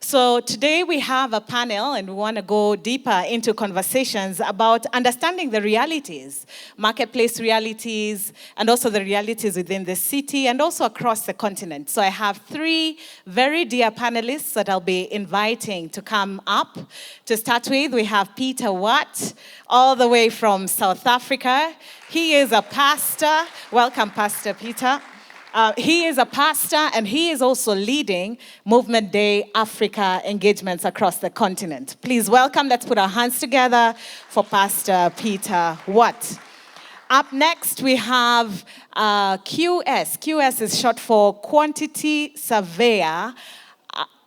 So today we have a panel and we want to go deeper into conversations about understanding the realities, marketplace realities, and also the realities within the city and also across the continent. So I have three very dear panelists that I'll be inviting to come up. To start with, we have Peter Watt, all the way from South Africa. He is a pastor. Welcome, Pastor Peter. He is a pastor and he is also leading Movement Day Africa engagements across the continent. Please welcome, let's put our hands together for Pastor Peter Watt. Up next we have QS. QS is short for Quantity Surveyor.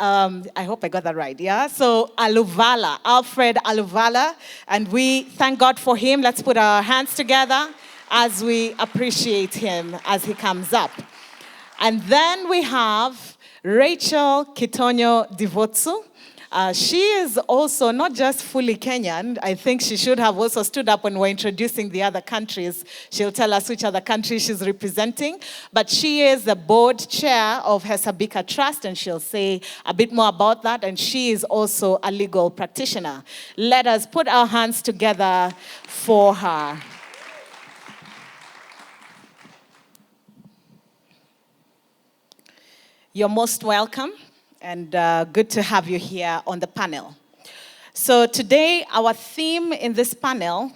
I hope I got that right, yeah? So Aluvala, Alfred Aluvala, and we thank God for him. Let's put our hands together as we appreciate him as he comes up. And then we have Rachel Kitonyo-Devotsu. She is also not just fully Kenyan. I think she should have also stood up when we're introducing the other countries. She'll tell us which other country she's representing. But she is the board chair of Hesabika Trust, and she'll say a bit more about that. And she is also a legal practitioner. Let us put our hands together for her. You're most welcome, and good to have you here on the panel. So today, our theme in this panel,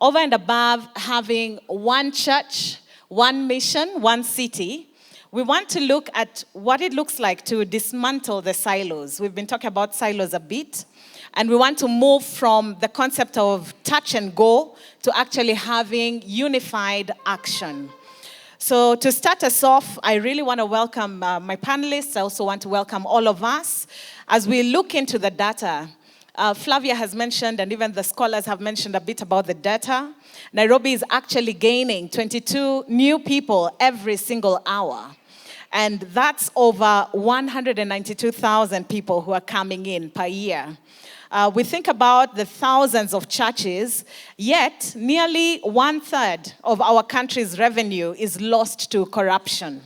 over and above having one church, one mission, one city, we want to look at what it looks like to dismantle the silos. We've been talking about silos a bit, and we want to move from the concept of touch and go to actually having unified action. So to start us off, I really want to welcome my panelists. I also want to welcome all of us as we look into the data. Flavia has mentioned, and even the scholars have mentioned a bit about the data. Nairobi is actually gaining 22 new people every single hour. And that's over 192,000 people who are coming in per year. We think about the thousands of churches, yet nearly 1/3 of our country's revenue is lost to corruption.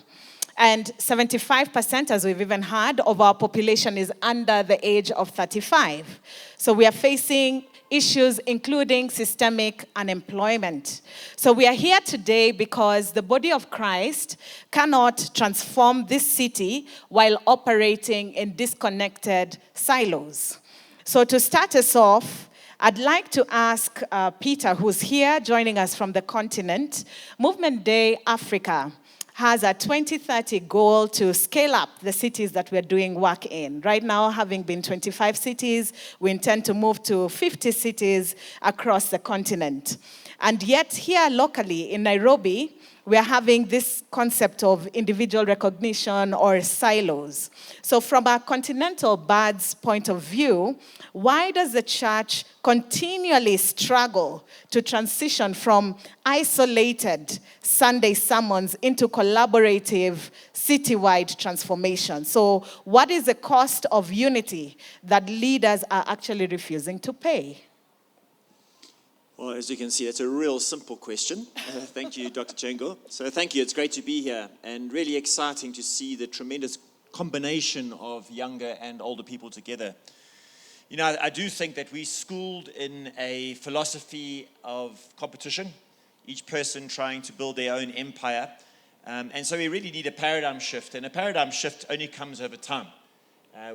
And 75%, as we've even heard, of our population is under the age of 35. So we are facing issues including systemic unemployment. So we are here today because the body of Christ cannot transform this city while operating in disconnected silos. So to start us off, I'd like to ask Peter, who's here joining us from the continent. Movement Day Africa has a 2030 goal to scale up the cities that we're doing work in. Right now, having been 25 cities, we intend to move to 50 cities across the continent. And yet here locally in Nairobi, we are having this concept of individual recognition or silos. So from a continental bird's point of view, why does the church continually struggle to transition from isolated Sunday sermons into collaborative citywide transformation? So what is the cost of unity that leaders are actually refusing to pay? Well, as you can see, it's a real simple question. Thank you, Dr. Chengo. So thank you. It's great to be here and really exciting to see the tremendous combination of younger and older people together. You know, I do think that we're schooled in a philosophy of competition, each person trying to build their own empire. And so we really need a paradigm shift, and a paradigm shift only comes over time.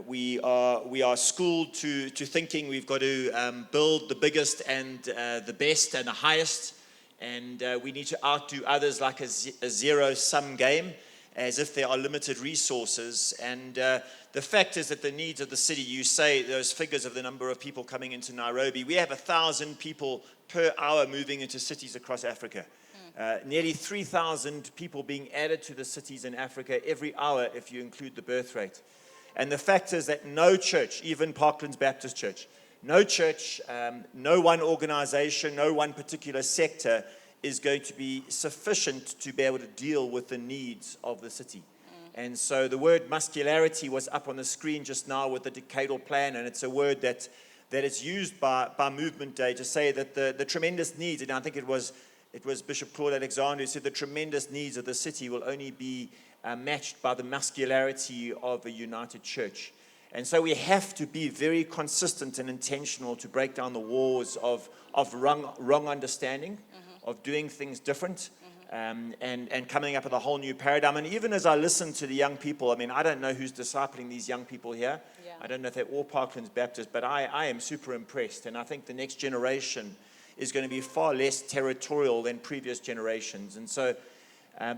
We are schooled to thinking we've got to build the biggest and the best and the highest, and we need to outdo others like a zero-sum game, as if there are limited resources. And the fact is that the needs of the city, you say those figures of the number of people coming into Nairobi, we have 1,000 people per hour moving into cities across Africa. Nearly 3,000 people being added to the cities in Africa every hour if you include the birth rate. And the fact is that no church, even Parklands Baptist Church, no church, no one organization, no one particular sector is going to be sufficient to be able to deal with the needs of the city. And so the word muscularity was up on the screen just now with the decadal plan, and it's a word that is used by Movement Day to say that the tremendous needs, and I think it was Bishop Claude Alexander who said the tremendous needs of the city will only be matched by the muscularity of a united church. And so we have to be very consistent and intentional to break down the walls of wrong understanding, of doing things different, and coming up with a whole new paradigm. And even as I listen to the young people, I mean, I don't know who's discipling these young people here. Yeah. I don't know if they're all Parklands Baptist, but I am super impressed. And I think the next generation is going to be far less territorial than previous generations. And so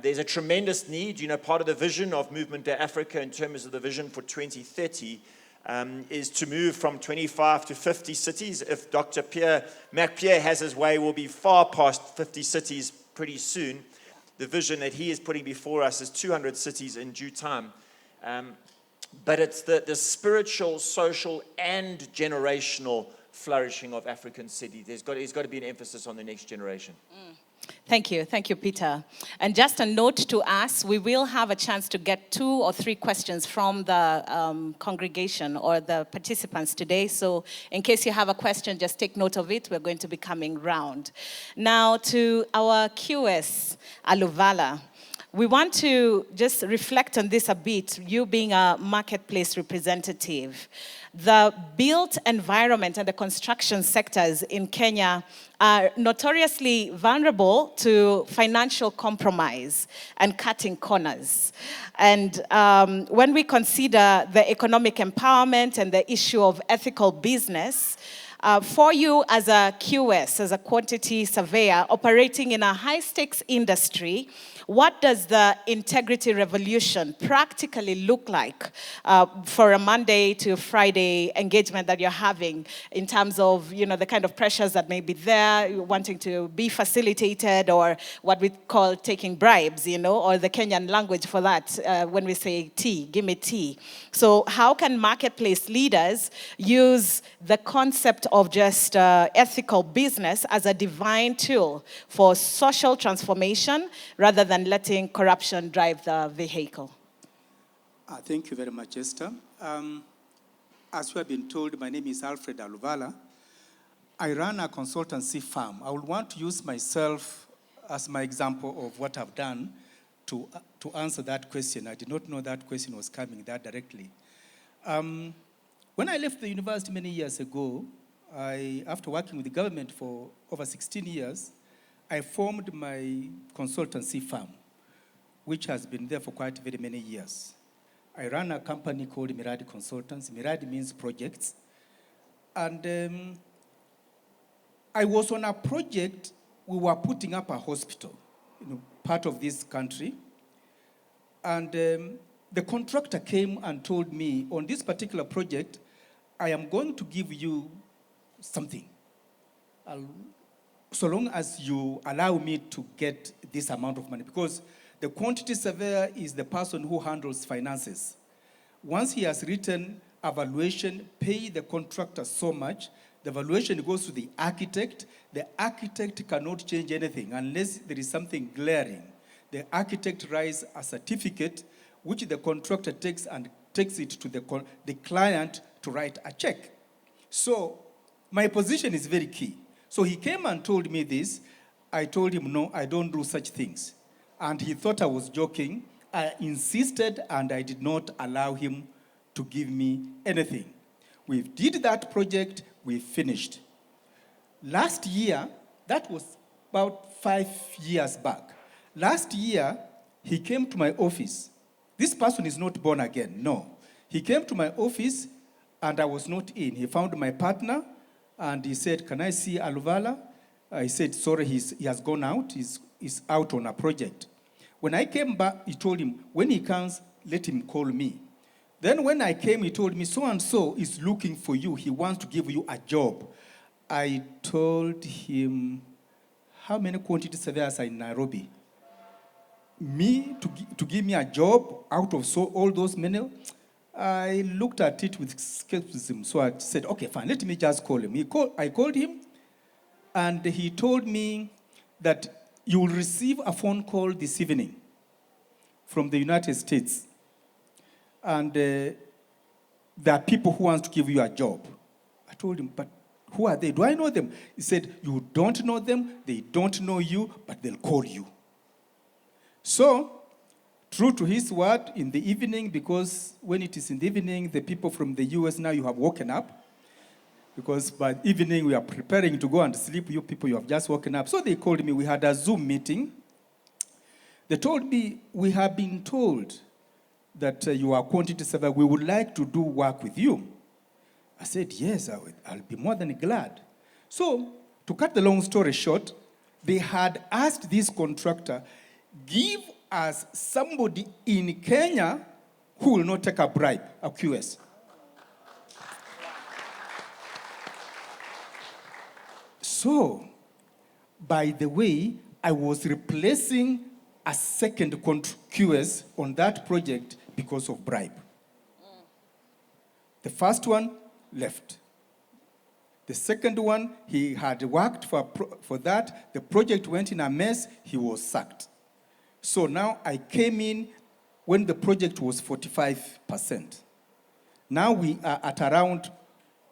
there's a tremendous need. You know, part of the vision of Movement to Africa in terms of the vision for 2030 is to move from 25 to 50 cities. If Dr. Pierre has his way, we'll be far past 50 cities pretty soon. The vision that he is putting before us is 200 cities in due time. But it's the spiritual, social, and generational flourishing of African cities. There's got to be an emphasis on the next generation. Thank you, Peter. And just a note to us, we will have a chance to get 2 or 3 questions from the congregation or the participants today. So in case you have a question, just take note of it. We're going to be coming round. Now to our QS, Aluvala. We want to just reflect on this a bit, you being a marketplace representative. The built environment and the construction sectors in Kenya are notoriously vulnerable to financial compromise and cutting corners. And when we consider the economic empowerment and the issue of ethical business, for you as a QS, as a quantity surveyor operating in a high-stakes industry, what does the integrity revolution practically look like for a Monday to Friday engagement that you're having in terms of, you know, the kind of pressures that may be there, wanting to be facilitated, or what we call taking bribes, you know, or the Kenyan language for that when we say tea, give me tea. So how can marketplace leaders use the concept of just ethical business as a divine tool for social transformation rather than letting corruption drive the vehicle? Thank you very much, Esther. As you have been told, my name is Alfred Aluvala. I run a consultancy firm. I would want to use myself as my example of what I've done to answer that question. I did not know that question was coming that directly. When I left the university many years ago, after working with the government for over 16 years, I formed my consultancy firm, which has been there for quite very many years. I run a company called Miradi Consultants. Miradi means projects. And I was on a project, we were putting up a hospital, part of this country. And the contractor came and told me, on this particular project, I am going to give you something, so long as you allow me to get this amount of money, because the quantity surveyor is the person who handles finances. Once he has written a valuation, pay the contractor so much, the valuation goes to the architect. The architect cannot change anything unless there is something glaring. The architect writes a certificate, which the contractor takes it to the client to write a check. So my position is very key. So he came and told me this. I told him, no, I don't do such things. And he thought I was joking. I insisted, and I did not allow him to give me anything. We did that project, we finished. Last year, that was about 5 years back. Last year, he came to my office. This person is not born again, no. He came to my office, and I was not in. He found my partner, and he said, can I see Aluvala? I said, sorry, he has gone out. He's out on a project. When I came back, he told him, when he comes, let him call me. Then when I came, he told me, so-and-so is looking for you. He wants to give you a job. I told him, how many quantity surveyors are in Nairobi? Me, to give me a job out of all those many? I looked at it with skepticism, so I said, okay, fine, let me just call him. I called him, and he told me that you will receive a phone call this evening from the United States. And there are people who want to give you a job. I told him, but who are they? Do I know them? He said, you don't know them, they don't know you, but they'll call you. So True to his word, in the evening, because when it is in the evening, the people from the US now, you have woken up. Because by evening, we are preparing to go and sleep. You people, you have just woken up. So they called me. We had a Zoom meeting. They told me, we have been told that you are quantity surveyor. We would like to do work with you. I said, yes, I'll be more than glad. So, to cut the long story short, they had asked this contractor, give us somebody in Kenya who will not take a bribe, a QS. So, by the way, I was replacing a second QS on that project because of bribe. The first one left. The second one, he had worked for that. The project went in a mess. He was sacked. So now I came in when the project was 45%. Now we are at around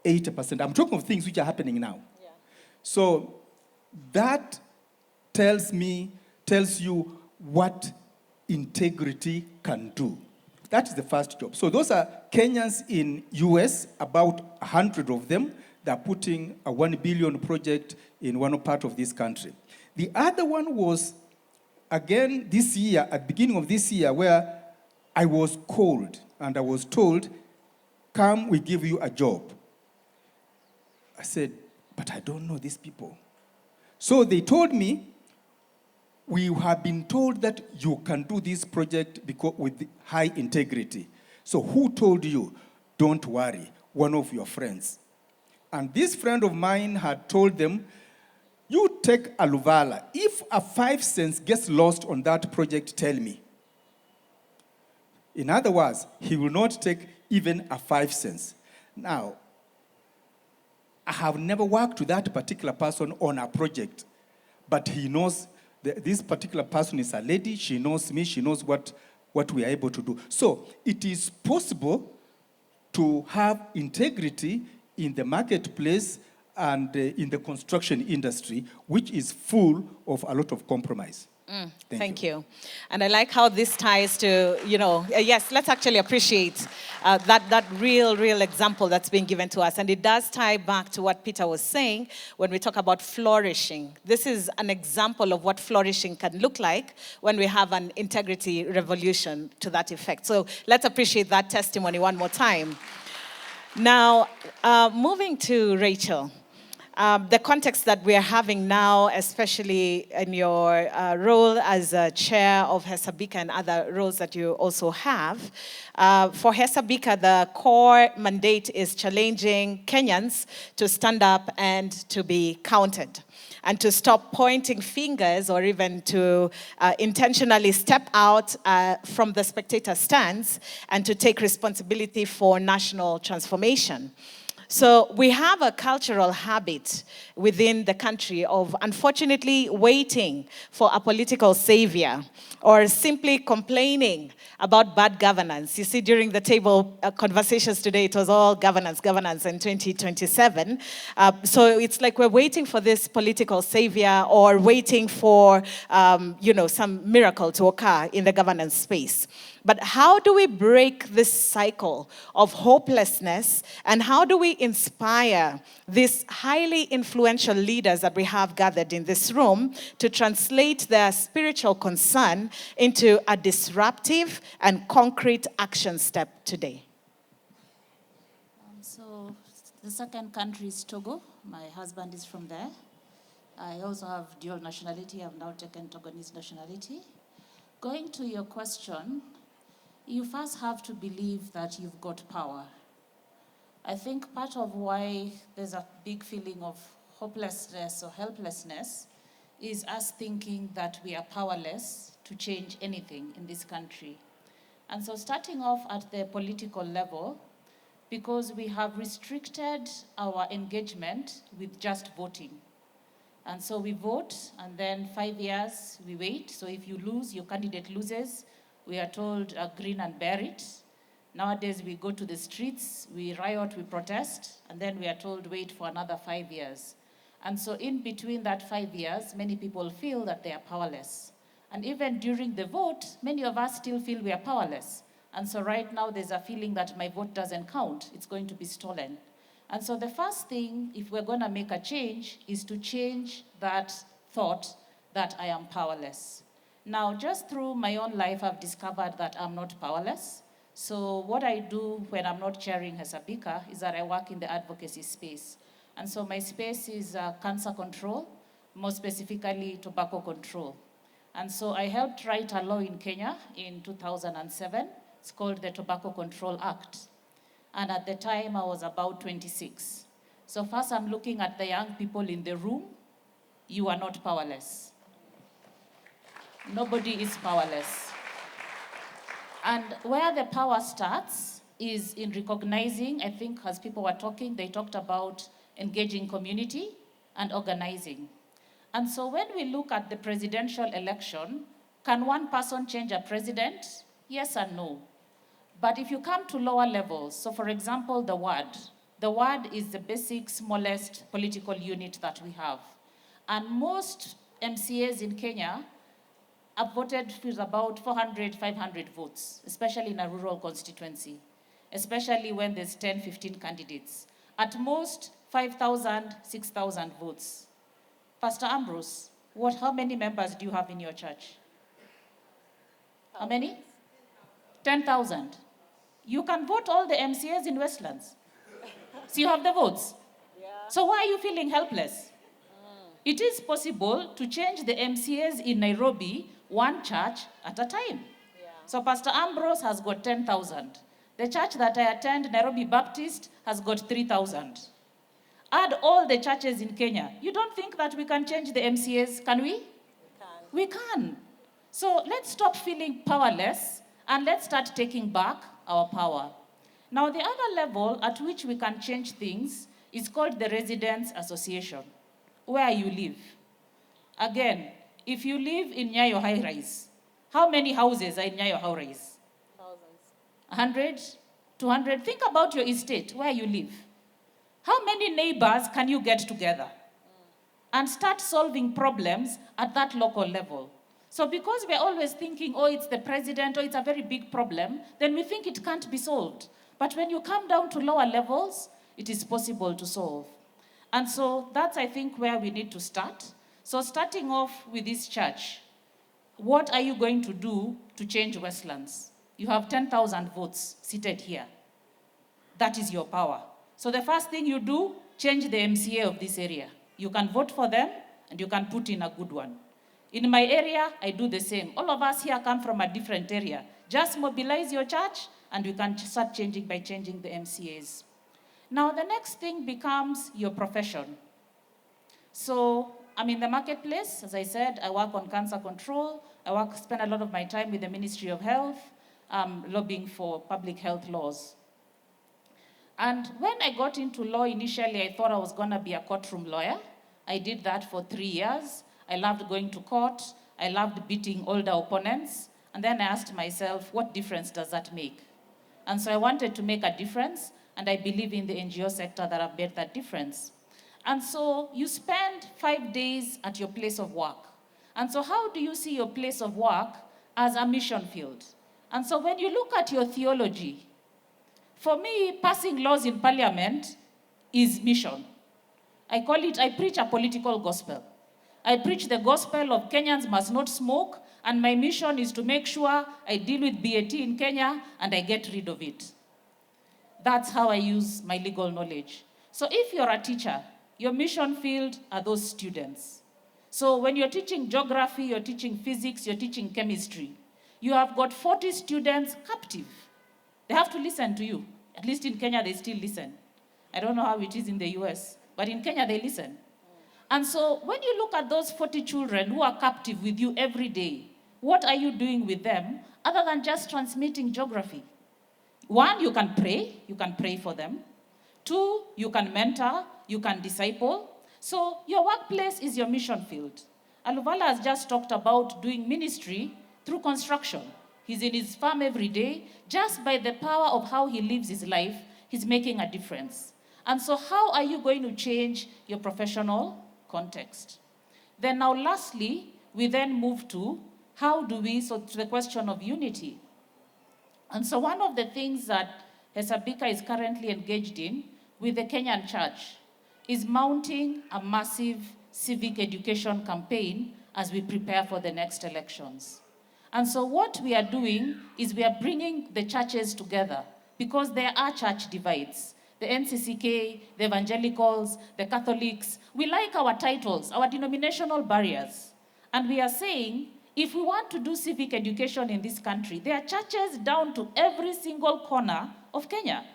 80%. I'm talking of things which are happening now. Yeah. So that tells you what integrity can do. That is the first job. So those are Kenyans in US, about 100 of them. They're putting a 1 billion project in one part of this country. The other one was, again, this year, at the beginning of this year, where I was called and I was told, come, we give you a job. I said, but I don't know these people. So they told me, we have been told that you can do this project with high integrity. So who told you? Don't worry, one of your friends. And this friend of mine had told them, you take Aluvala. If a 5 cents gets lost on that project, tell me. In other words, he will not take even a 5 cents. Now, I have never worked with that particular person on a project, but he knows this particular person is a lady. She knows me. She knows what we are able to do. So it is possible to have integrity in the marketplace and in the construction industry, which is full of a lot of compromise. Thank you. And I like how this ties to, yes, let's actually appreciate that real example that's being given to us. And it does tie back to what Peter was saying when we talk about flourishing. This is an example of what flourishing can look like when we have an integrity revolution to that effect. So let's appreciate that testimony one more time. Now, moving to Rachel. The context that we are having now, especially in your role as a chair of Hesabika and other roles that you also have, for Hesabika, the core mandate is challenging Kenyans to stand up and to be counted, and to stop pointing fingers or even to intentionally step out from the spectator stance and to take responsibility for national transformation. So we have a cultural habit within the country of unfortunately waiting for a political savior or simply complaining about bad governance. You see, during the table conversations today, it was all governance in 2027. So it's like we're waiting for this political savior or waiting for, some miracle to occur in the governance space. But how do we break this cycle of hopelessness, and how do we inspire these highly influential leaders that we have gathered in this room to translate their spiritual concern into a disruptive and concrete action step today? So the second country is Togo. My husband is from there. I also have dual nationality. I've now taken Togolese nationality. Going to your question, you first have to believe that you've got power. I think part of why there's a big feeling of hopelessness or helplessness is us thinking that we are powerless to change anything in this country. And so starting off at the political level, because we have restricted our engagement with just voting. And so we vote, and then 5 years we wait. So if you lose, your candidate loses, we are told grin and bear it. Nowadays we go to the streets, we riot, we protest, and then we are told wait for another 5 years. And so in between that 5 years, many people feel that they are powerless. And even during the vote, many of us still feel we are powerless. And so right now there's a feeling that my vote doesn't count, it's going to be stolen. And so the first thing, if we're going to make a change, is to change that thought that I am powerless. Now, just through my own life, I've discovered that I'm not powerless. So what I do when I'm not chairing Hesabika is that I work in the advocacy space. And so my space is cancer control, more specifically tobacco control. And so I helped write a law in Kenya in 2007. It's called the Tobacco Control Act. And at the time, I was about 26. So first, I'm looking at the young people in the room. You are not powerless. Nobody is powerless. And where the power starts is in recognizing, I think as people were talking, they talked about engaging community and organizing. And so when we look at the presidential election, can one person change a president? Yes and no. But if you come to lower levels, so for example, the ward is the basic, smallest political unit that we have. And most MCAs in Kenya have voted with about 400, 500 votes, especially in a rural constituency, especially when there's 10, 15 candidates. At most, 5,000, 6,000 votes. Pastor Ambrose, how many members do you have in your church? How many? 10,000. You can vote all the MCAs in Westlands. So you have the votes. Yeah. So why are you feeling helpless? It is possible to change the MCAs in Nairobi one church at a time. Yeah. So Pastor Ambrose has got 10,000. The church that I attend, Nairobi Baptist, has got 3,000. Add all the churches in Kenya. You don't think that we can change the MCAs, can we? We can. So let's stop feeling powerless and let's start taking back our power. Now, the other level at which we can change things is called the Residents Association, where you live. Again, if you live in Nyayo High Rise, how many houses are in Nyayo High Rise? Thousands. 100, 200? Think about your estate, where you live. How many neighbors can you get together? And start solving problems at that local level. So because we're always thinking, oh, it's the president, or it's a very big problem, then we think it can't be solved. But when you come down to lower levels, it is possible to solve. And so that's, I think, where we need to start. So starting off with this church, what are you going to do to change Westlands? You have 10,000 votes seated here. That is your power. So the first thing you do, change the MCA of this area. You can vote for them, and you can put in a good one. In my area, I do the same. All of us here come from a different area. Just mobilize your church, and we can start changing by changing the MCAs. Now, the next thing becomes your profession. So I'm in the marketplace. As I said, I work on cancer control. Spend a lot of my time with the Ministry of Health, lobbying for public health laws. And when I got into law initially, I thought I was going to be a courtroom lawyer. I did that for 3 years. I loved going to court. I loved beating older opponents. And then I asked myself, what difference does that make? And so I wanted to make a difference, and I believe in the NGO sector that I've made that difference. And so you spend 5 days at your place of work. And so how do you see your place of work? As a mission field. And so when you look at your theology, for me, passing laws in parliament is mission. I preach a political gospel. I preach the gospel of Kenyans must not smoke, and my mission is to make sure I deal with BAT in Kenya and I get rid of it. That's how I use my legal knowledge. So if you're a teacher, your mission field are those students. So when you're teaching geography, you're teaching physics, you're teaching chemistry, you have got 40 students captive. They have to listen to you. At least in Kenya, they still listen. I don't know how it is in the US, but in Kenya, they listen. And so when you look at those 40 children who are captive with you every day, what are you doing with them other than just transmitting geography? 1, you can pray for them. 2, you can mentor, you can disciple. So your workplace is your mission field. Aluvala has just talked about doing ministry through construction. He's in his farm every day. Just by the power of how he lives his life, he's making a difference. And so how are you going to change your professional context? Then now lastly, we then move to So to the question of unity. And so one of the things that Hesabika is currently engaged in with the Kenyan church is mounting a massive civic education campaign as we prepare for the next elections. And so what we are doing is we are bringing the churches together because there are church divides. The NCCK, the evangelicals, the Catholics, we like our titles, our denominational barriers. And we are saying, if we want to do civic education in this country, there are churches down to every single corner of Kenya.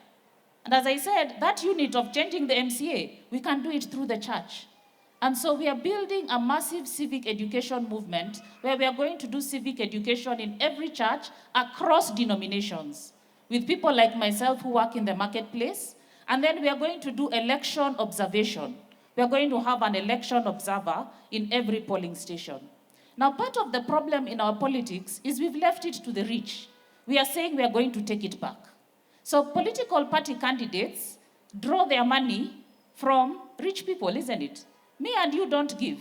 And as I said, that unit of changing the MCA, we can do it through the church. And so we are building a massive civic education movement where we are going to do civic education in every church across denominations with people like myself who work in the marketplace. And then we are going to do election observation. We are going to have an election observer in every polling station. Now, part of the problem in our politics is we've left it to the rich. We are saying we are going to take it back. So political party candidates draw their money from rich people, isn't it? Me and you don't give.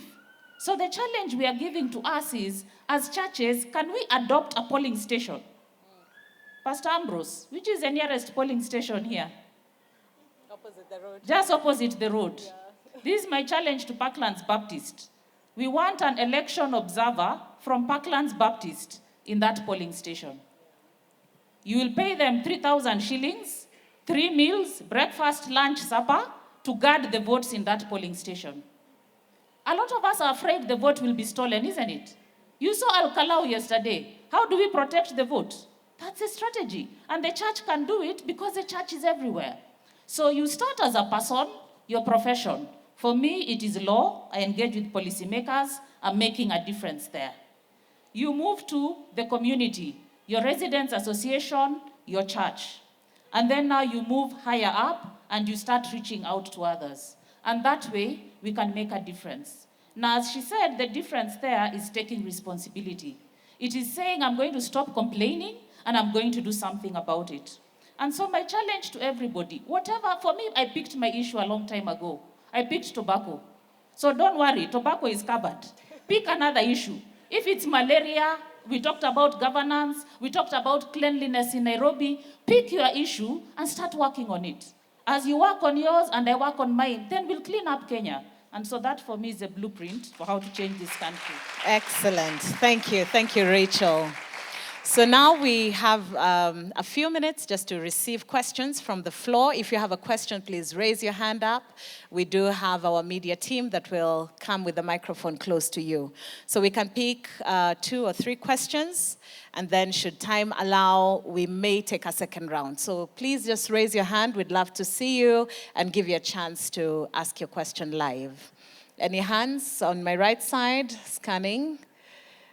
So the challenge we are giving to us is, as churches, can we adopt a polling station? Pastor Ambrose, which is the nearest polling station here? Opposite the road. Just opposite the road. Yeah. This is my challenge to Parklands Baptist. We want an election observer from Parklands Baptist in that polling station. You will pay them 3,000 shillings, 3 meals, breakfast, lunch, supper, to guard the votes in that polling station. A lot of us are afraid the vote will be stolen, isn't it? You saw Al-Kalau yesterday. How do we protect the vote? That's a strategy. And the church can do it because the church is everywhere. So you start as a person, your profession. For me, it is law. I engage with policymakers. I'm making a difference there. You move to the community, your residents association, your church. And then now you move higher up and you start reaching out to others. And that way, we can make a difference. Now, as she said, the difference there is taking responsibility. It is saying, I'm going to stop complaining and I'm going to do something about it. And so my challenge to everybody, whatever, for me, I picked my issue a long time ago. I picked tobacco. So don't worry, tobacco is covered. Pick another issue. If it's malaria, we talked about governance, we talked about cleanliness in Nairobi, pick your issue and start working on it. As you work on yours and I work on mine, then we'll clean up Kenya. And so that for me is a blueprint for how to change this country. Excellent. Thank you. Thank you, Rachel. So now we have a few minutes just to receive questions from the floor. If you have a question, please raise your hand up. We do have our media team that will come with the microphone close to you. So we can pick 2 or 3 questions, and then should time allow, we may take a second round. So please just raise your hand. We'd love to see you and give you a chance to ask your question live. Any hands on my right side?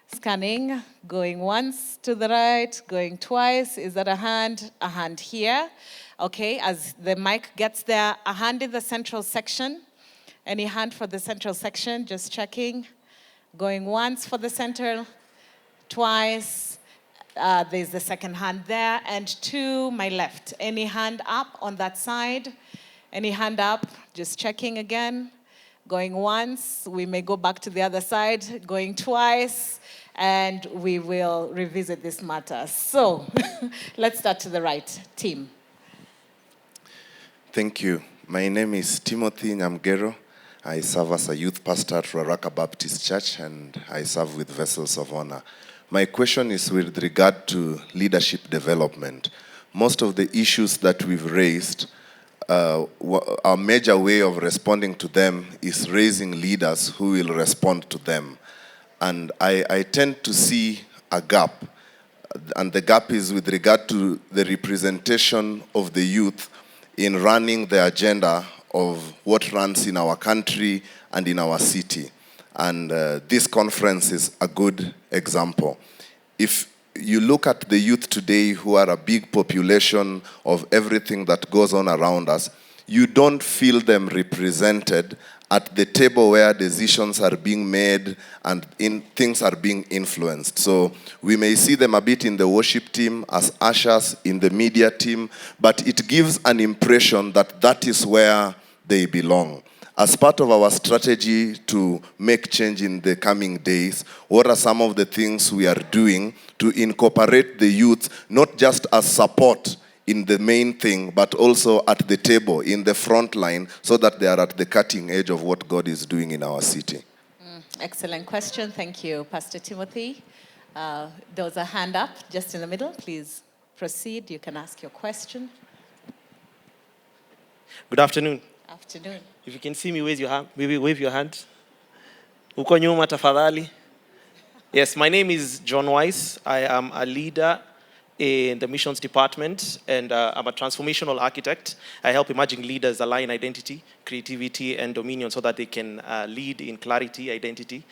Scanning, going once to the right, going twice. Is that a hand? A hand here. Okay, as the mic gets there, a hand in the central section. Any hand for the central section? Just checking. Going once for the center, twice. There's the second hand there. And to my left. Any hand up on that side? Any hand up? Just checking again. Going once, we may go back to the other side, going twice, and we will revisit this matter. So, let's start to the right, team. Thank you. My name is Timothy Nyamgero. I serve as a youth pastor at Ruaraka Baptist Church, and I serve with Vessels of Honor. My question is with regard to leadership development. Most of the issues that we've raised, our major way of responding to them is raising leaders who will respond to them. And I tend to see a gap. And the gap is with regard to the representation of the youth in running the agenda of what runs in our country and in our city. And this conference is a good example. If you look at the youth today who are a big population of everything that goes on around us, you don't feel them represented at the table where decisions are being made and things are being influenced. So we may see them a bit in the worship team, as ushers, in the media team, but it gives an impression that that is where they belong. As part of our strategy to make change in the coming days, what are some of the things we are doing to incorporate the youth, not just as support in the main thing, but also at the table, in the front line, so that they are at the cutting edge of what God is doing in our city? Excellent question. Thank you, Pastor Timothy. There was a hand up just in the middle. Please proceed. You can ask your question. Good afternoon. Afternoon. If you can see me, wave your hand. Maybe wave your hand. Uko nyuma tafadhali. Yes, my name is John Weiss. I am a leader in the missions department, and I'm a transformational architect. I help emerging leaders align identity, creativity, and dominion so that they can lead in clarity, identity,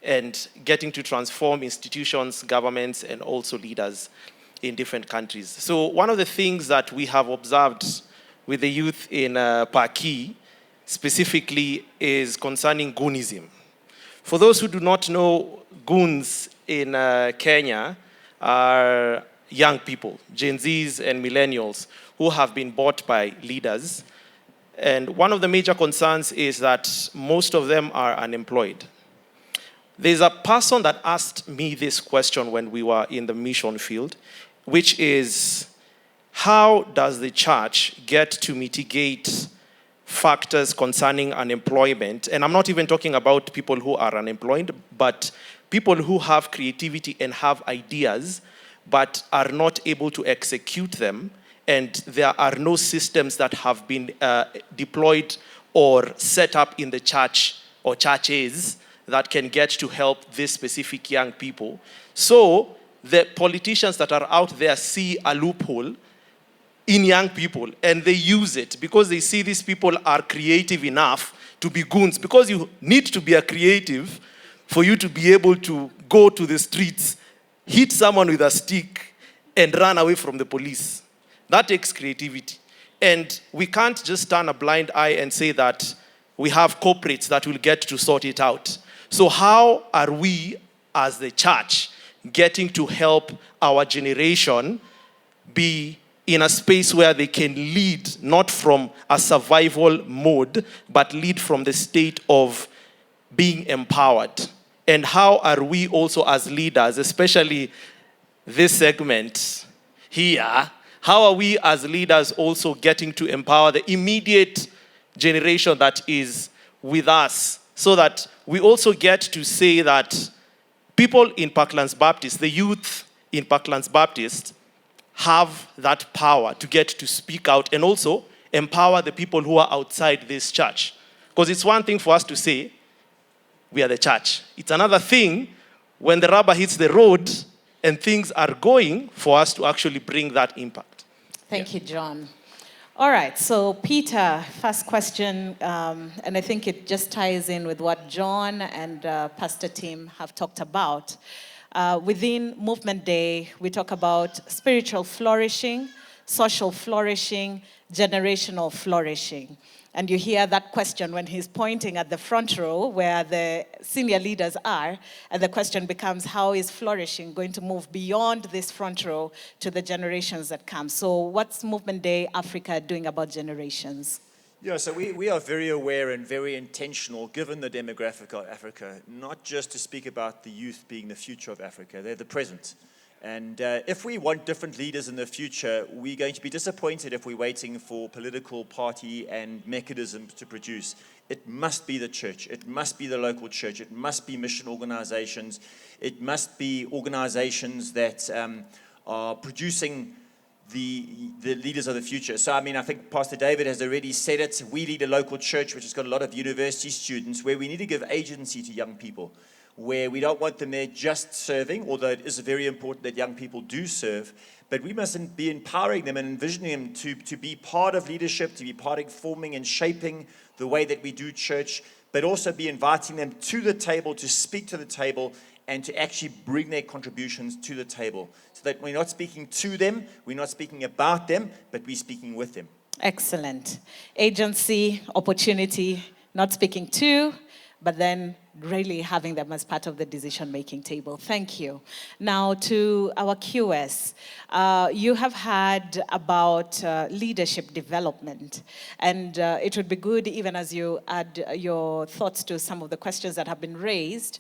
and getting to transform institutions, governments, and also leaders in different countries. So one of the things that we have observed with the youth in Paki specifically is concerning goonism. For those who do not know, goons in Kenya are young people, Gen Zs and millennials, who have been bought by leaders. And one of the major concerns is that most of them are unemployed. There's a person that asked me this question when we were in the mission field, which is, how does the church get to mitigate factors concerning unemployment? And I'm not even talking about people who are unemployed, but people who have creativity and have ideas, but are not able to execute them, and there are no systems that have been deployed or set up in the church or churches that can get to help these specific young people. So the politicians that are out there see a loophole in young people, and they use it because they see these people are creative enough to be goons, because you need to be a creative for you to be able to go to the streets, hit someone with a stick, and run away from the police. That takes creativity. And we can't just turn a blind eye and say that we have corporates that will get to sort it out. So how are we as the church getting to help our generation be in a space where they can lead not from a survival mode, but lead from the state of being empowered? And how are we also as leaders, especially this segment here, how are we as leaders also getting to empower the immediate generation that is with us, so that we also get to say that people in Parklands Baptist, the youth in Parklands Baptist, have that power to get to speak out and also empower the people who are outside this church. Because it's one thing for us to say, we are the church. It's another thing when the rubber hits the road and things are going, for us to actually bring that impact. Thank you, John. All right, so Peter, first question, and I think it just ties in with what John and Pastor Tim have talked about. Within Movement Day, we talk about spiritual flourishing, social flourishing, generational flourishing. And you hear that question when he's pointing at the front row where the senior leaders are, and the question becomes, how is flourishing going to move beyond this front row to the generations that come? So what's Movement Day Africa doing about generations? Yeah, so we are very aware and very intentional, given the demographic of Africa, not just to speak about the youth being the future of Africa, they're the present. And if we want different leaders in the future, we're going to be disappointed if we're waiting for political party and mechanisms to produce. It must be the church. It must be the local church. It must be mission organizations. It must be organizations that are producing the leaders of the future. So, I mean, I think Pastor David has already said it. We lead a local church which has got a lot of university students, where we need to give agency to young people, where we don't want them there just serving, although it is very important that young people do serve, but we must be empowering them and envisioning them to be part of leadership, to be part of forming and shaping the way that we do church, but also be inviting them to the table, to speak to the table, and to actually bring their contributions to the table, so that we're not speaking to them, we're not speaking about them, but we're speaking with them. Excellent. Agency, opportunity, not speaking to, but then really having them as part of the decision-making table. Thank you. Now to our QS. You have had about leadership development, and it would be good, even as you add your thoughts to some of the questions that have been raised,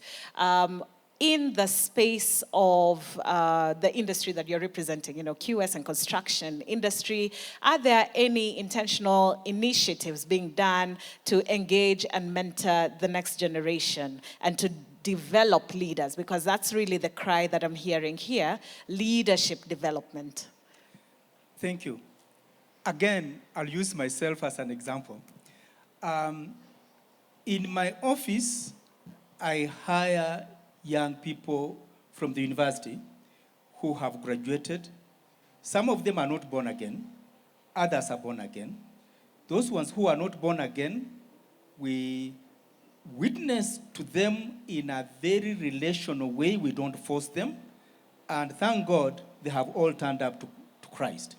in the space of the industry that you're representing, QS and construction industry, are there any intentional initiatives being done to engage and mentor the next generation and to develop leaders? Because that's really the cry that I'm hearing here, leadership development. Thank you. Again, I'll use myself as an example. In my office, I hire young people from the university who have graduated. Some of them are not born again. Others are born again. Those ones who are not born again, we witness to them in a very relational way. We don't force them. And thank God, they have all turned up to Christ.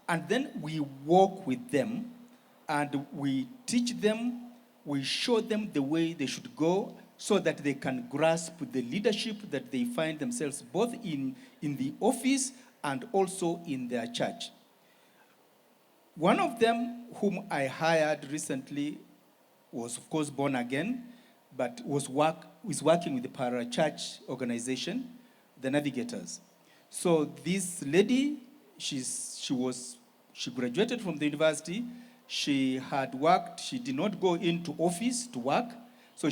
And then we walk with them, and we teach them, we show them the way they should go, so that they can grasp the leadership that they find themselves both in the office and also in their church. One of them whom I hired recently was, of course, born again, but is working with the parachurch organization, the Navigators. So this lady, she graduated from the university. She had worked. She did not go into office to work. So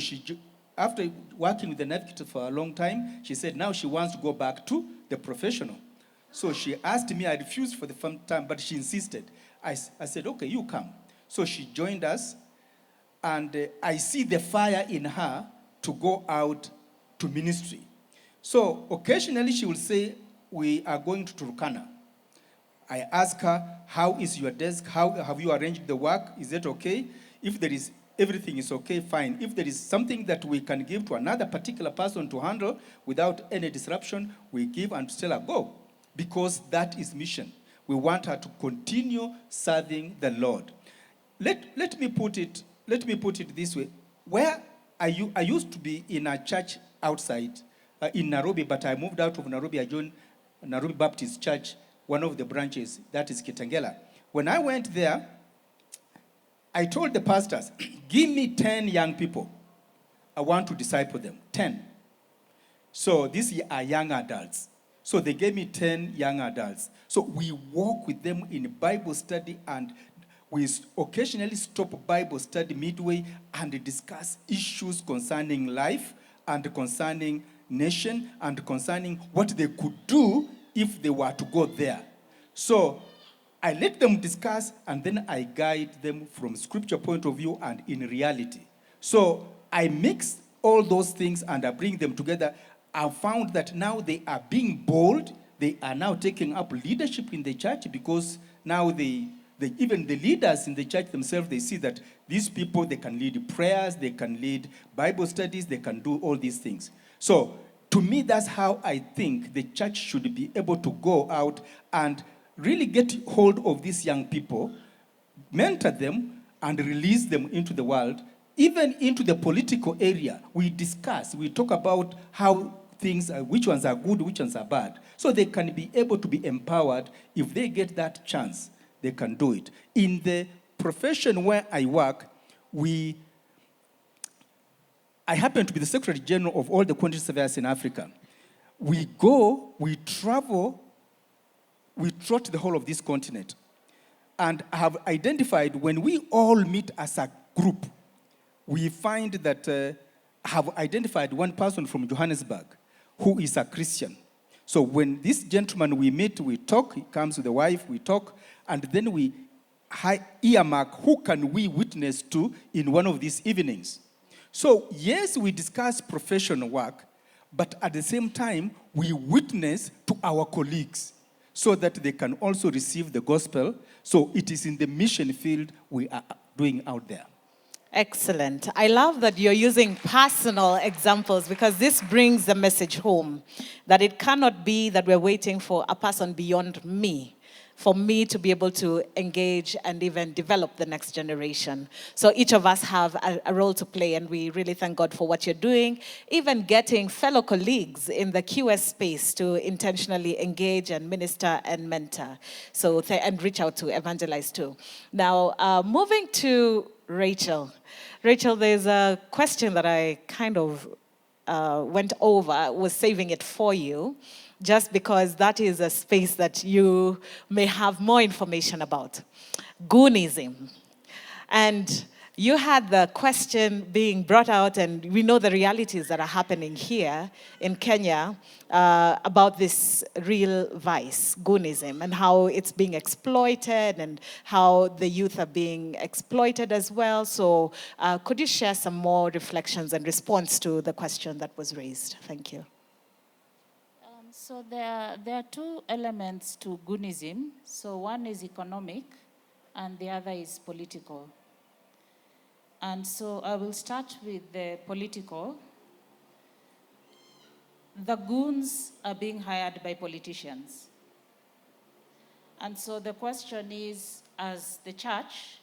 after working with the Navigator for a long time, she said now she wants to go back to the professional. So she asked me. I refused for the first time, but she insisted. I said, okay, you come. So she joined us, and I see the fire in her to go out to ministry. So occasionally she will say, we are going to Turkana. I ask her, how is your desk? How have you arranged the work? Is it okay? If there is everything is okay, fine. If there is something that we can give to another particular person to handle without any disruption, we give and tell her, go. Because that is mission. We want her to continue serving the Lord. Let me put it this way. Where I used to be in a church outside in Nairobi, but I moved out of Nairobi. I joined Nairobi Baptist Church, one of the branches, that is Kitengela. When I went there, I told the pastors, give me 10 young people. I want to disciple them, 10. So these are young adults. So they gave me 10 young adults. So we walk with them in Bible study, and we occasionally stop Bible study midway and discuss issues concerning life and concerning nation and concerning what they could do if they were to go there. So I let them discuss, and then I guide them from scripture point of view and in reality. So I mix all those things and I bring them together. I found that now they are being bold. They are now taking up leadership in the church, because now even the leaders in the church themselves, they see that these people, they can lead prayers, they can lead Bible studies, they can do all these things. So to me, that's how I think the church should be able to go out and really get hold of these young people, mentor them, and release them into the world, even into the political area. We discuss, we talk about how things are, which ones are good, which ones are bad, so they can be able to be empowered. If they get that chance, they can do it. In the profession where I work, I happen to be the Secretary General of all the quantity surveyors in Africa. We go, we travel, we trot the whole of this continent, and have identified, when we all meet as a group, we find that have identified one person from Johannesburg who is a Christian. So when this gentleman we meet, we talk, he comes with the wife, we talk, and then we earmark who can we witness to in one of these evenings. So yes, we discuss professional work, but at the same time, we witness to our colleagues so that they can also receive the gospel. So it is in the mission field we are doing out there. Excellent. I love that you're using personal examples, because this brings the message home that it cannot be that we're waiting for a person beyond me, for me to be able to engage and even develop the next generation. So each of us have a role to play, and we really thank God for what you're doing, even getting fellow colleagues in the QS space to intentionally engage and minister and mentor. So, and reach out to evangelize too. Now, moving to Rachel. Rachel, there's a question that I kind of went over, was saving it for you, just because that is a space that you may have more information about. Goonism. And you had the question being brought out, and we know the realities that are happening here in Kenya about this real vice, goonism, and how it's being exploited and how the youth are being exploited as well. So could you share some more reflections and response to the question that was raised? Thank you. So there are two elements to goonism. So one is economic, and the other is political. And so I will start with the political. The goons are being hired by politicians. And so the question is, as the church,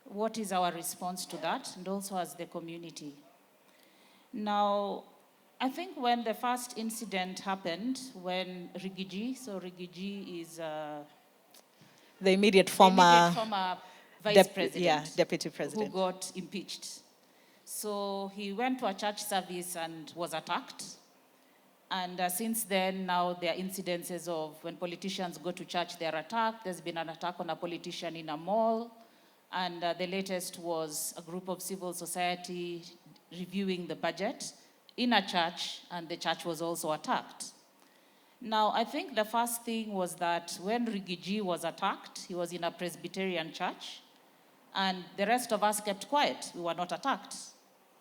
what is our response to that, and also as the community? Now, I think when the first incident happened, when Rigiji, so Rigiji is the immediate former vice president, yeah, deputy president, who got impeached. So he went to a church service and was attacked. And since then, now there are incidences of when politicians go to church, they're attacked. There's been an attack on a politician in a mall. And the latest was a group of civil society reviewing the budget in a church, and the church was also attacked. Now, I think the first thing was that when Rigiji was attacked, he was in a Presbyterian church, and the rest of us kept quiet. We were not attacked.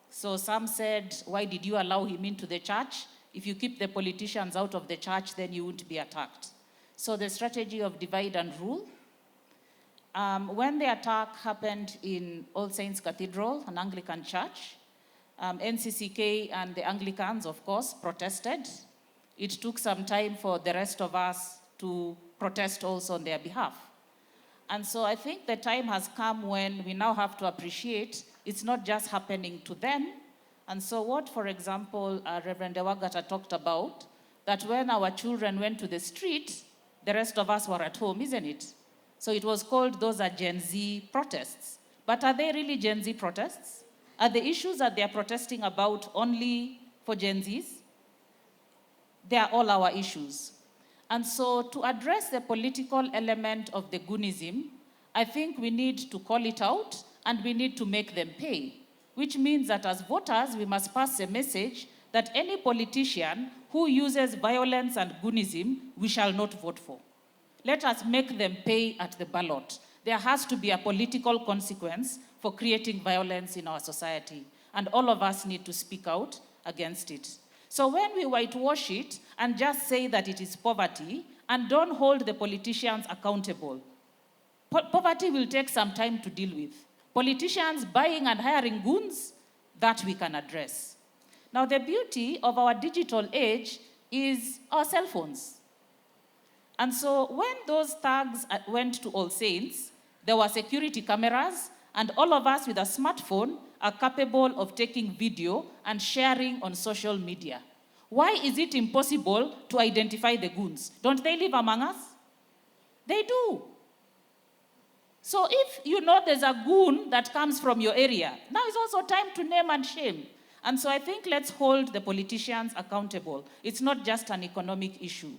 So some said, why did you allow him into the church? If you keep the politicians out of the church, then you won't be attacked. So the strategy of divide and rule. When the attack happened in All Saints Cathedral, an Anglican church, NCCK and the Anglicans, of course, protested. It took some time for the rest of us to protest also on their behalf. And so I think the time has come when we now have to appreciate it's not just happening to them. And so what, for example, Reverend Dewagata talked about, that when our children went to the street, the rest of us were at home, isn't it? So it was called, those are Gen Z protests. But are they really Gen Z protests? Are the issues that they are protesting about only for Gen Zs? They are all our issues. And so to address the political element of the goonism, I think we need to call it out and we need to make them pay, which means that as voters, we must pass a message that any politician who uses violence and goonism, we shall not vote for. Let us make them pay at the ballot. There has to be a political consequence for creating violence in our society, and all of us need to speak out against it. So when we whitewash it and just say that it is poverty and don't hold the politicians accountable, poverty will take some time to deal with. Politicians buying and hiring goons, that we can address. Now the beauty of our digital age is our cell phones. And so when those thugs went to All Saints, there were security cameras, and all of us with a smartphone are capable of taking video and sharing on social media. Why is it impossible to identify the goons? Don't they live among us? They do. So if you know there's a goon that comes from your area, now is also time to name and shame. And so I think let's hold the politicians accountable. It's not just an economic issue.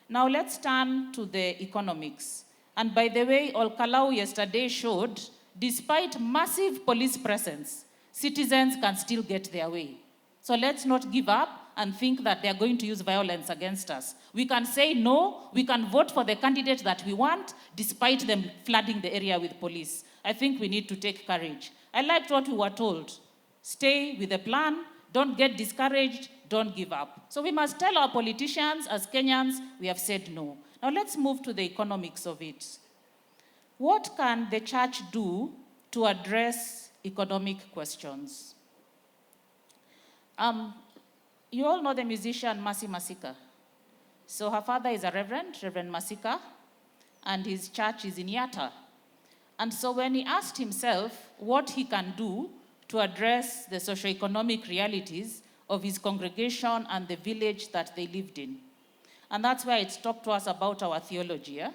Now let's turn to the economics. And by the way, Olkalau yesterday showed, despite massive police presence, citizens can still get their way. So let's not give up and think that they're going to use violence against us. We can say no, we can vote for the candidate that we want, despite them flooding the area with police. I think we need to take courage. I liked what we were told. Stay with the plan, don't get discouraged, don't give up. So we must tell our politicians, as Kenyans, we have said no. Now let's move to the economics of it. What can the church do to address economic questions? You all know the musician Mercy Masika. So her father is a Reverend Masika, and his church is in Yatta. And so when he asked himself what he can do to address the socioeconomic realities of his congregation and the village that they lived in. And that's why it's talked to us about our theology. Yeah?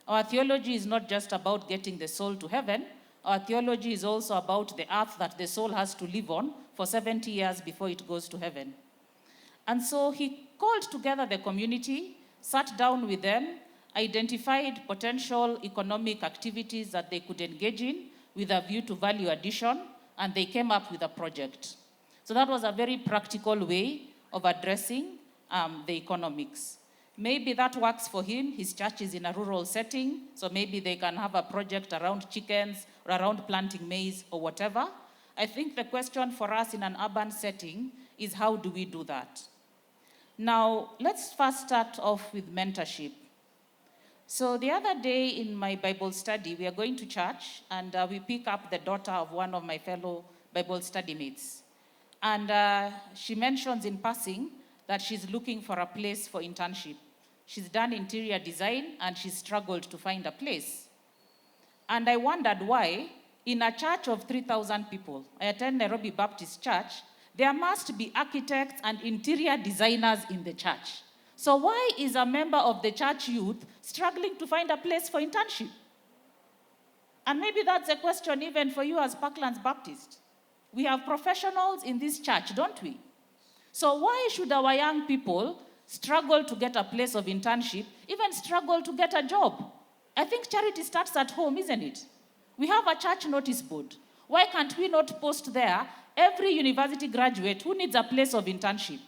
Our theology is not just about getting the soul to heaven. Our theology is also about the earth that the soul has to live on for 70 years before it goes to heaven. And so he called together the community, sat down with them, identified potential economic activities that they could engage in with a view to value addition, and they came up with a project. So that was a very practical way of addressing the economics. Maybe that works for him. His church is in a rural setting, so maybe they can have a project around chickens or around planting maize or whatever. I think the question for us in an urban setting is how do we do that? Now, let's first start off with mentorship. So the other day in my Bible study, we are going to church, and we pick up the daughter of one of my fellow Bible study mates. And she mentions in passing that she's looking for a place for internship. She's done interior design, and she's struggled to find a place. And I wondered why, in a church of 3,000 people, I attend Nairobi Baptist Church, there must be architects and interior designers in the church. So why is a member of the church youth struggling to find a place for internship? And maybe that's a question even for you as Parklands Baptist. We have professionals in this church, don't we? So why should our young people struggle to get a place of internship, even struggle to get a job? I think charity starts at home, isn't it? We have a church notice board. Why can't we not post there every university graduate who needs a place of internship?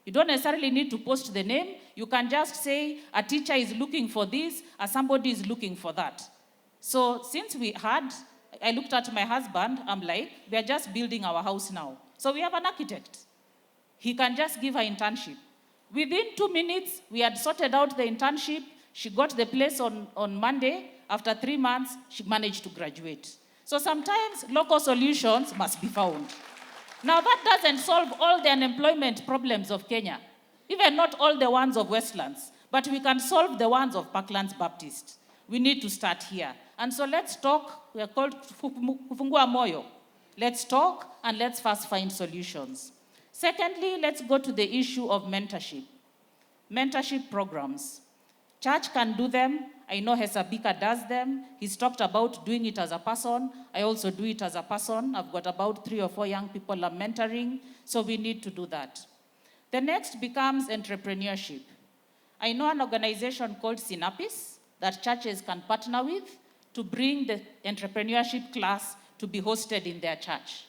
You don't necessarily need to post the name. You can just say a teacher is looking for this, or somebody is looking for that. So since I looked at my husband, I'm like, we are just building our house now. So we have an architect. He can just give her internship. Within 2 minutes, we had sorted out the internship. She got the place on Monday. After 3 months, she managed to graduate. So sometimes local solutions must be found. Now, that doesn't solve all the unemployment problems of Kenya, even not all the ones of Westlands, but we can solve the ones of Parklands Baptist. We need to start here. And so let's talk. We are called Kufungua Moyo. Let's talk, and let's first find solutions. Secondly, let's go to the issue of mentorship. Mentorship programs. Church can do them. I know Hesabika does them. He's talked about doing it as a person. I also do it as a person. I've got about 3 or 4 young people I'm mentoring, so we need to do that. The next becomes entrepreneurship. I know an organization called Synapis that churches can partner with to bring the entrepreneurship class to be hosted in their church.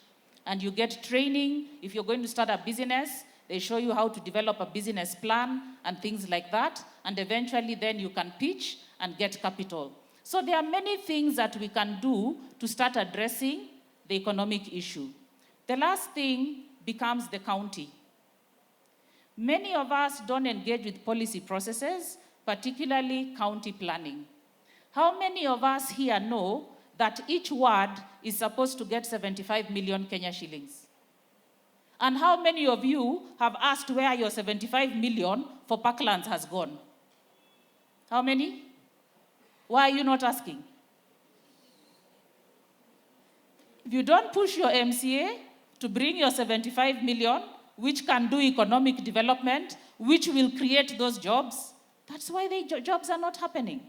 And you get training. If you're going to start a business, they show you how to develop a business plan and things like that. And eventually then you can pitch and get capital. So there are many things that we can do to start addressing the economic issue. The last thing becomes the county. Many of us don't engage with policy processes, particularly county planning. How many of us here know that each ward is supposed to get 75 million Kenya shillings? And how many of you have asked where your 75 million for Parklands has gone? How many? Why are you not asking? If you don't push your MCA to bring your 75 million, which can do economic development, which will create those jobs, that's why the jobs are not happening.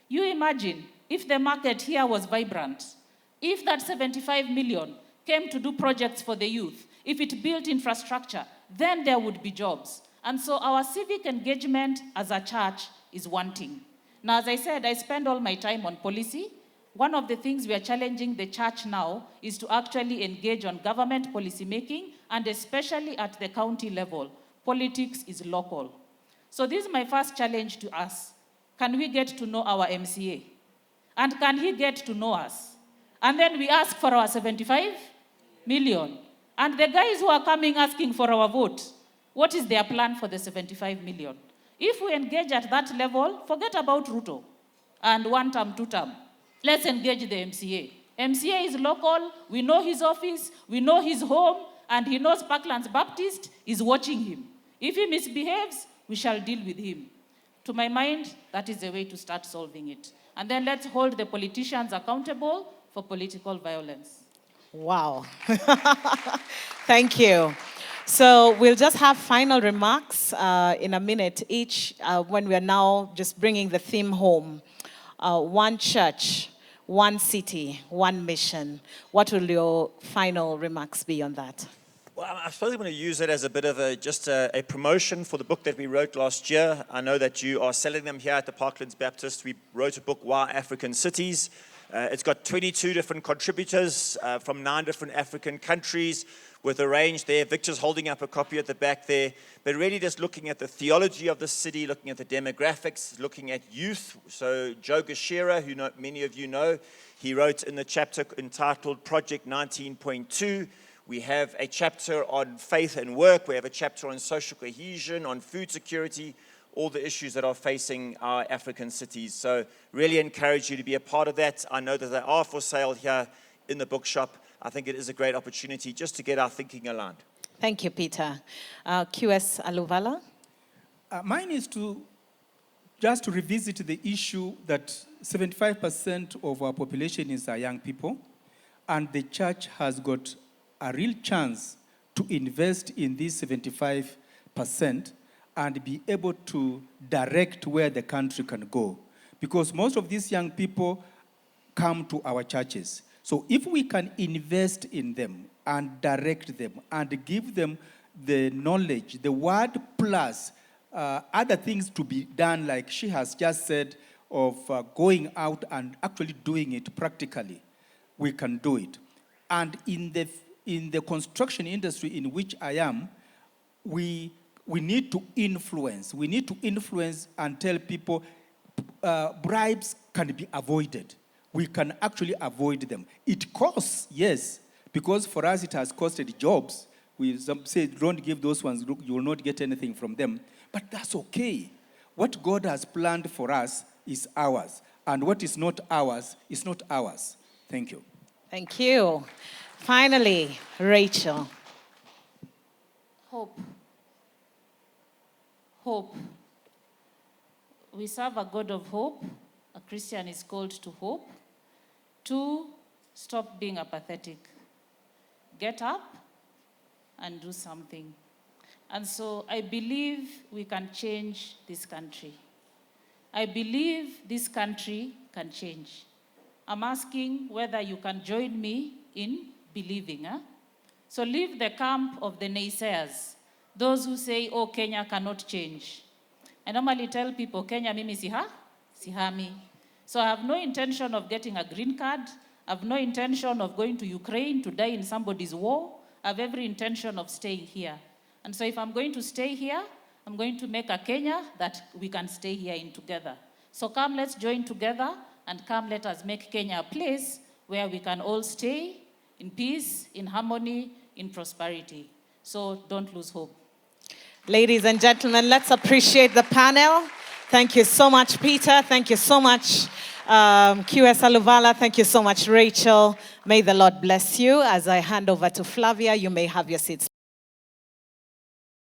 You imagine if the market here was vibrant, if that 75 million came to do projects for the youth, if it built infrastructure, then there would be jobs. And so our civic engagement as a church is wanting. Now, as I said, I spend all my time on policy. One of the things we are challenging the church now is to actually engage on government policy making, and especially at the county level. Politics is local. So this is my first challenge to us. Can we get to know our MCA? And can he get to know us? And then we ask for our 75 million. And the guys who are coming asking for our vote, what is their plan for the 75 million? If we engage at that level, forget about Ruto and 1 term, 2 term. Let's engage the MCA. MCA is local, we know his office, we know his home, and he knows Parklands Baptist is watching him. If he misbehaves, we shall deal with him. To my mind, that is the way to start solving it. And then let's hold the politicians accountable for political violence. Wow. Thank you. So we'll just have final remarks in a minute each when we're now just bringing the theme home. One church, one city, one mission. What will your final remarks be on that? Well, I suppose I'm going to use it as a bit of a promotion for the book that we wrote last year. I know that you are selling them here at the Parklands Baptist. We wrote a book, Why African Cities. It's got 22 different contributors from 9 different African countries with a range there. Victor's holding up a copy at the back there. But really just looking at the theology of the city, looking at the demographics, looking at youth. So Joe Gachegu, who many of you know, he wrote in the chapter entitled Project 19.2. We have a chapter on faith and work. We have a chapter on social cohesion, on food security, all the issues that are facing our African cities. So really encourage you to be a part of that. I know that they are for sale here in the bookshop. I think it is a great opportunity just to get our thinking aligned. Thank you, Peter. QS Aluvala? Mine is just to revisit the issue that 75% of our population is young people, and the church has got a real chance to invest in these 75% and be able to direct where the country can go. Because most of these young people come to our churches. So if we can invest in them and direct them and give them the knowledge, the word plus other things to be done, like she has just said, of going out and actually doing it practically, we can do it. And in the construction industry in which I am, we need to influence. We need to influence and tell people bribes can be avoided. We can actually avoid them. It costs, yes, because for us it has costed jobs. We say, don't give those ones, you will not get anything from them. But that's okay. What God has planned for us is ours. And what is not ours is not ours. Thank you. Thank you. Finally, Rachel. Hope. Hope. We serve a God of hope. A Christian is called to hope. 2, stop being apathetic. Get up and do something. And so I believe we can change this country. I believe this country can change. I'm asking whether you can join me in believing. So leave the camp of the naysayers, those who say, oh, Kenya cannot change. I normally tell people, Kenya mimi sihami. So I have no intention of getting a green card. I have no intention of going to Ukraine to die in somebody's war. I have every intention of staying here. And so if I'm going to stay here, I'm going to make a Kenya that we can stay here in together. So come, let's join together, and come, let us make Kenya a place where we can all stay in peace, in harmony, in prosperity. So don't lose hope. Ladies and gentlemen, let's appreciate the panel. Thank you so much, Peter. Thank you so much, QS Aluvala. Thank you so much, Rachel. May the Lord bless you. As I hand over to Flavia, you may have your seats.